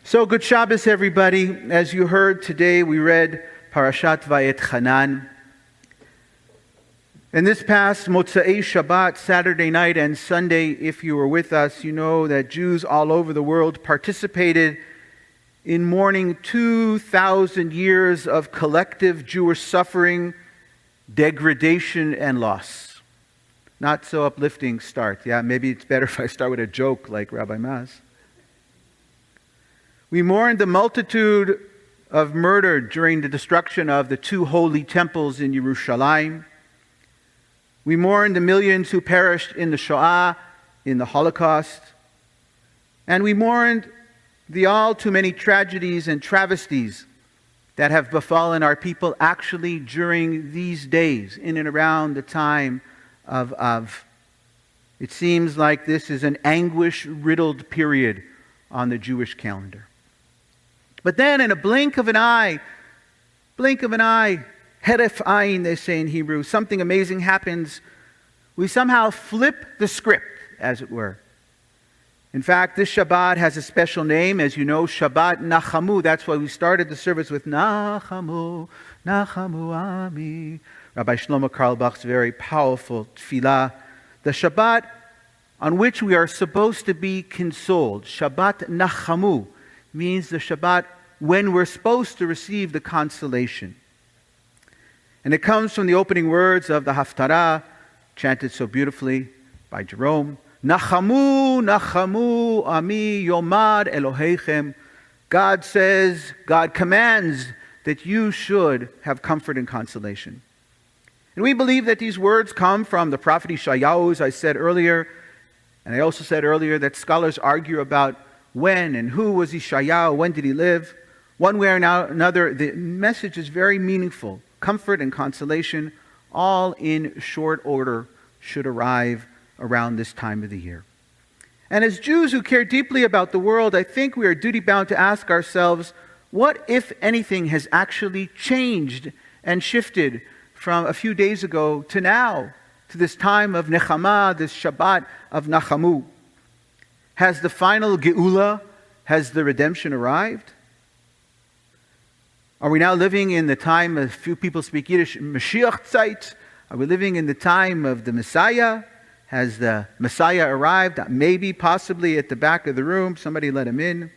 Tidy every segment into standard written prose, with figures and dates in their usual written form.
So good Shabbos, everybody. As you heard today, we read Parashat Vayetchanan. And this past Motzei Shabbat, Saturday night and Sunday, if you were with us, you know that Jews all over the world participated in mourning 2,000 years of collective Jewish suffering, degradation, and loss. Not so uplifting start. Yeah, maybe it's better if I start with a joke like Rabbi Maz. We mourned the multitude of murder during the destruction of the two holy temples in Yerushalayim. We mourned the millions who perished in the Shoah, in the Holocaust. And we mourned the all too many tragedies and travesties that have befallen our people actually during these days, in and around the time of Av. It seems like this is an anguish-riddled period on the Jewish calendar. But then in a blink of an eye, heref ayin, they say in Hebrew, something amazing happens. We somehow flip the script, as it were. In fact, this Shabbat has a special name, as you know, Shabbat Nachamu. That's why we started the service with Nachamu, Nachamu Ami. Rabbi Shlomo Carlebach's very powerful tefillah. The Shabbat on which we are supposed to be consoled. Shabbat Nachamu means the Shabbat when we're supposed to receive the consolation. And it comes from the opening words of the Haftarah, chanted so beautifully by Jerome. Nachamu, Nachamu, Ami, Yomad Elohechem. God says, God commands that you should have comfort and consolation. And we believe that these words come from the prophet Yeshayahu, as I said earlier. And I also said earlier that scholars argue about when and who was Yeshayahu, when did he live? One way or another, the message is very meaningful. Comfort and consolation, all in short order, should arrive around this time of the year. And as Jews who care deeply about the world, I think we are duty-bound to ask ourselves, what, if anything, has actually changed and shifted from a few days ago to now, to this time of Nechama, this Shabbat of Nachamu? Has the final Geula, has the redemption arrived? Are we now living in the time, a few people speak Yiddish, Mashiach Zeit? Are we living in the time of the Messiah? Has the Messiah arrived? Maybe, possibly at the back of the room. Somebody let him in.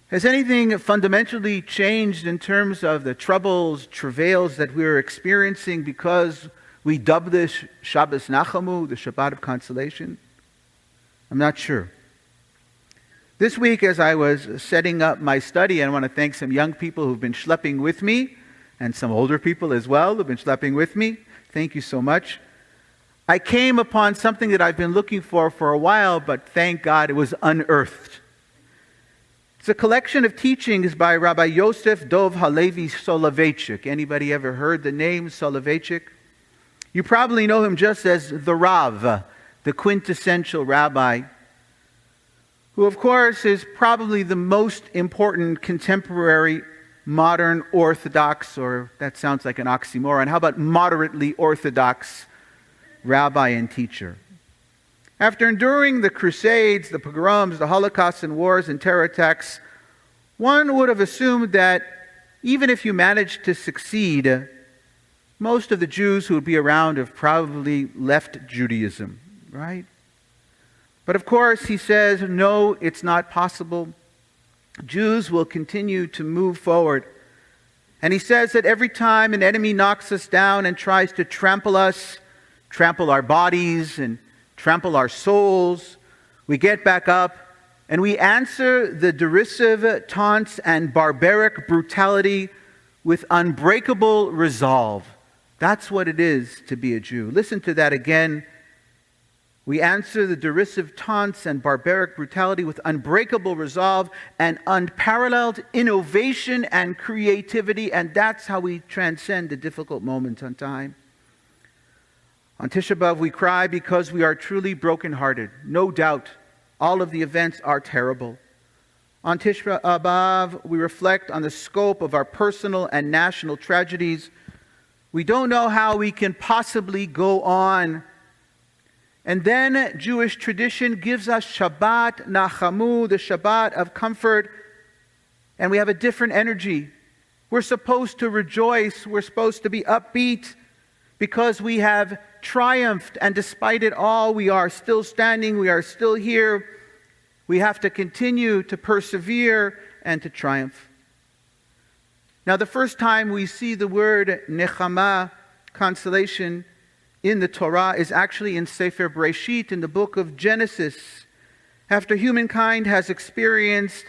Has anything fundamentally changed in terms of the troubles, travails that we're experiencing because we dub this Shabbat Nachamu, the Shabbat of consolation? I'm not sure. This week, as I was setting up my study, I want to thank some young people who've been schlepping with me, and some older people as well who've been schlepping with me. Thank you so much. I came upon something that I've been looking for a while, but thank God it was unearthed. It's a collection of teachings by Rabbi Yosef Dov Halevi Soloveitchik. Anybody ever heard the name Soloveitchik? You probably know him just as the Rav, the quintessential rabbi, who of course is probably the most important contemporary modern Orthodox, or that sounds like an oxymoron, how about moderately Orthodox rabbi and teacher. After enduring the Crusades, the pogroms, the Holocaust and wars and terror attacks, one would have assumed that even if you managed to succeed, most of the Jews who would be around have probably left Judaism, right? But of course, he says, no, it's not possible. Jews will continue to move forward. And he says that every time an enemy knocks us down and tries to trample us, trample our bodies and trample our souls, we get back up and we answer the derisive taunts and barbaric brutality with unbreakable resolve. That's what it is to be a Jew. Listen to that again. We answer the derisive taunts and barbaric brutality with unbreakable resolve and unparalleled innovation and creativity, and that's how we transcend the difficult moments on time. On Tisha B'Av, we cry because we are truly brokenhearted. No doubt, all of the events are terrible. On Tisha B'Av, we reflect on the scope of our personal and national tragedies. We don't know how we can possibly go on And then Jewish tradition gives us Shabbat Nachamu, the Shabbat of comfort, and we have a different energy. We're supposed to rejoice. We're supposed to be upbeat because we have triumphed, and despite it all, we are still standing, we are still here. We have to continue to persevere and to triumph. Now, the first time we see the word Nechama, consolation, in the Torah is actually in Sefer Bereshit, in the book of Genesis, after humankind has experienced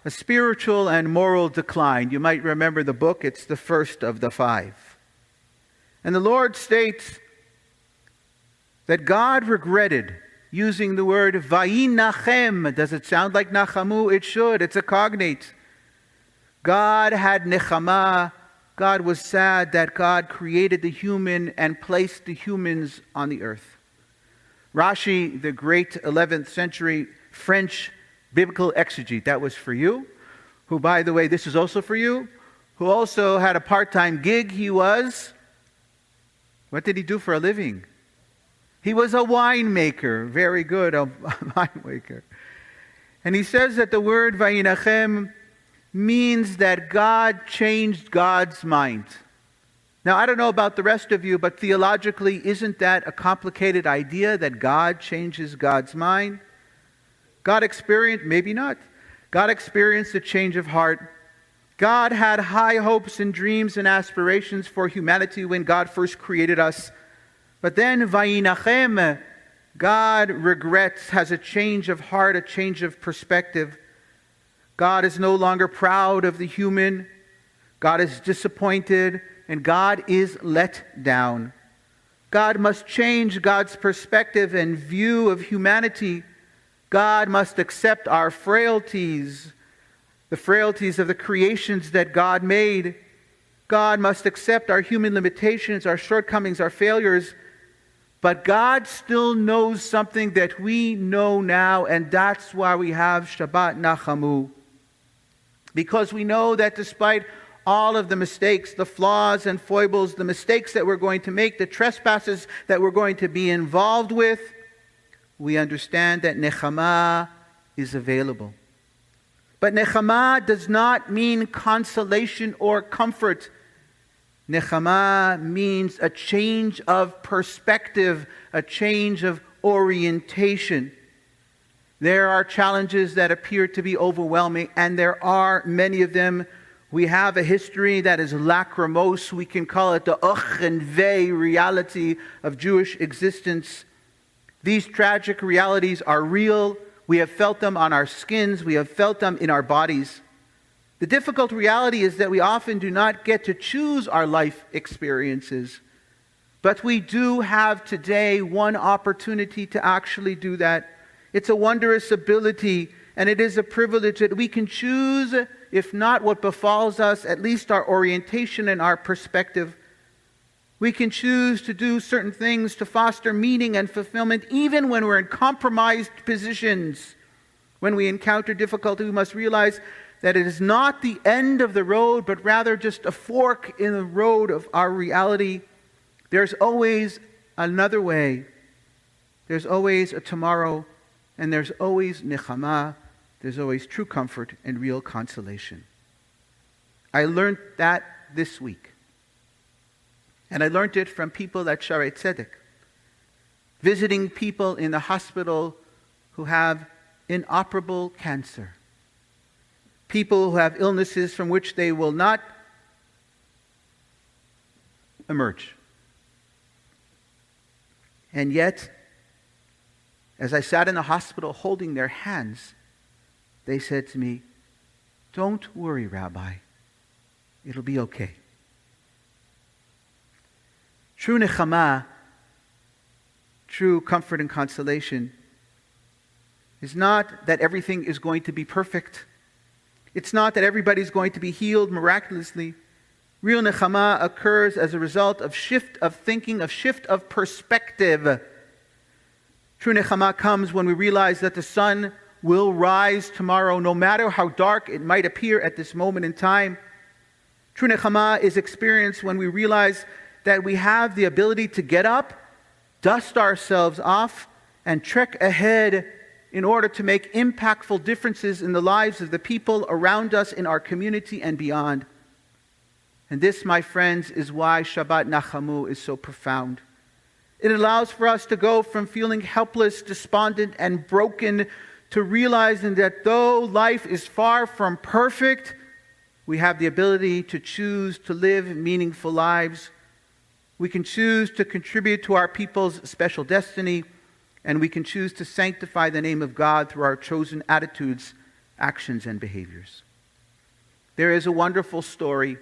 a spiritual and moral decline. You might remember the book, it's the first of the 5. And the Lord states that God regretted using the word Vayinachem. Does it sound like Nachamu? It should. It's a cognate. God had Nechama. God was sad that God created the human and placed the humans on the earth. Rashi, the great 11th century French biblical exegete, that was for you, who, by the way, this is also for you, who also had a part-time gig. He was, what did he do for a living? He was a winemaker. Very good, a winemaker. And he says that the word Vayinachem means that God changed God's mind. Now, I don't know about the rest of you, but theologically, isn't that a complicated idea that God changes God's mind? God experienced, maybe not. God experienced a change of heart. God had high hopes and dreams and aspirations for humanity when God first created us. But then, Vayinachem, God regrets, has a change of heart, a change of perspective. God is no longer proud of the human. God is disappointed, and God is let down. God must change God's perspective and view of humanity. God must accept our frailties, the frailties of the creations that God made. God must accept our human limitations, our shortcomings, our failures. But God still knows something that we know now, and that's why we have Shabbat Nachamu. Because we know that despite all of the mistakes, the flaws and foibles, the mistakes that we're going to make, the trespasses that we're going to be involved with, we understand that Nechama is available. But Nechama does not mean consolation or comfort. Nechama means a change of perspective, a change of orientation. There are challenges that appear to be overwhelming, and there are many of them. We have a history that is lachrymose. We can call it the ach and vei reality of Jewish existence. These tragic realities are real. We have felt them on our skins. We have felt them in our bodies. The difficult reality is that we often do not get to choose our life experiences. But we do have today one opportunity to actually do that. It's a wondrous ability, and it is a privilege that we can choose, if not what befalls us, at least our orientation and our perspective. We can choose to do certain things to foster meaning and fulfillment, even when we're in compromised positions. When we encounter difficulty, we must realize that it is not the end of the road, but rather just a fork in the road of our reality. There's always another way. There's always a tomorrow, and there's always nechama. There's always true comfort and real consolation. I learned that this week. And I learned it from people at Shaarei Tzedek, visiting people in the hospital who have inoperable cancer, people who have illnesses from which they will not emerge. And yet, as I sat in the hospital holding their hands, they said to me, "Don't worry, Rabbi. It'll be okay." True nechama, true comfort and consolation, is not that everything is going to be perfect. It's not that everybody's going to be healed miraculously. Real nechama occurs as a result of shift of thinking, of shift of perspective. True nechama comes when we realize that the sun will rise tomorrow, no matter how dark it might appear at this moment in time. True nechama is experienced when we realize that we have the ability to get up, dust ourselves off, and trek ahead in order to make impactful differences in the lives of the people around us in our community and beyond. And this, my friends, is why Shabbat Nachamu is so profound. It allows for us to go from feeling helpless, despondent, and broken to realizing that though life is far from perfect, we have the ability to choose to live meaningful lives. We can choose to contribute to our people's special destiny, and we can choose to sanctify the name of God through our chosen attitudes, actions, and behaviors. There is a wonderful story,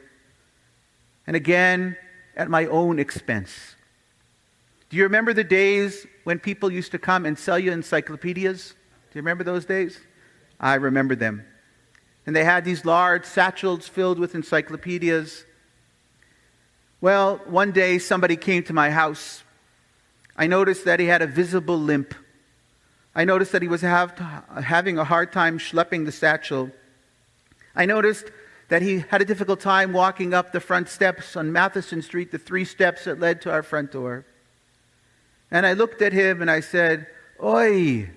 and again, at my own expense. Do you remember the days when people used to come and sell you encyclopedias? Do you remember those days? I remember them. And they had these large satchels filled with encyclopedias. Well, one day somebody came to my house. I noticed that he had a visible limp. I noticed that he was having a hard time schlepping the satchel. I noticed that he had a difficult time walking up the front steps on Matheson Street, the 3 steps that led to our front door. And I looked at him and I said, "Oi."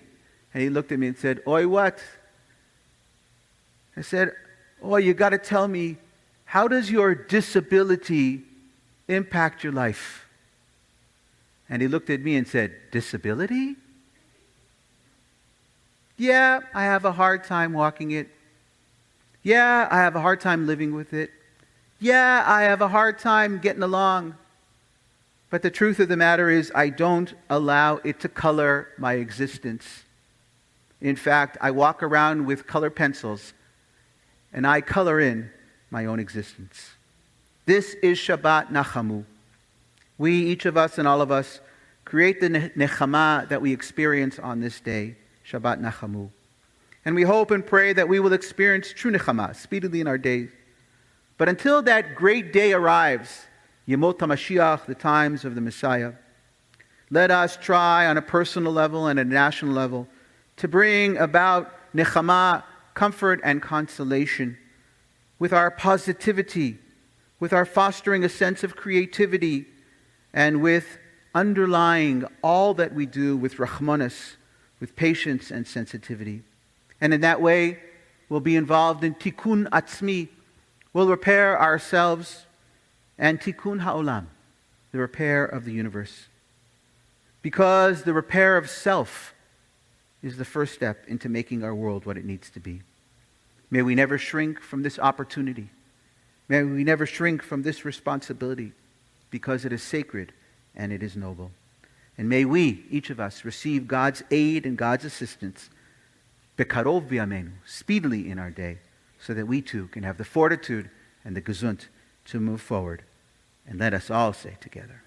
And he looked at me and said, "Oi, what?" I said, "Oh, you got to tell me, how does your disability impact your life?" And he looked at me and said, "Disability? Yeah, I have a hard time walking it. Yeah, I have a hard time living with it. Yeah, I have a hard time getting along. But the truth of the matter is, I don't allow it to color my existence. In fact, I walk around with color pencils and I color in my own existence." This is Shabbat Nachamu. We, each of us and all of us, create the nechama that we experience on this day, Shabbat Nachamu. And we hope and pray that we will experience true nechama speedily in our days. But until that great day arrives, Yemot HaMashiach, the times of the Messiah, let us try on a personal level and a national level to bring about nechama, comfort and consolation, with our positivity, with our fostering a sense of creativity, and with underlying all that we do with rachmanis, with patience and sensitivity. And in that way, we'll be involved in tikkun atzmi. We'll repair ourselves, and tikkun ha'olam, the repair of the universe. Because the repair of self is the first step into making our world what it needs to be. May we never shrink from this opportunity. May we never shrink from this responsibility, because it is sacred and it is noble. And may we, each of us, receive God's aid and God's assistance, bekarov b'yameinu, speedily in our day, so that we too can have the fortitude and the gesund to move forward. And let us all say together,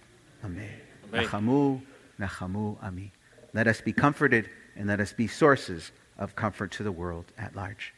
Amen. Nachamu, Nachamu, Ami. Let us be comforted, and let us be sources of comfort to the world at large.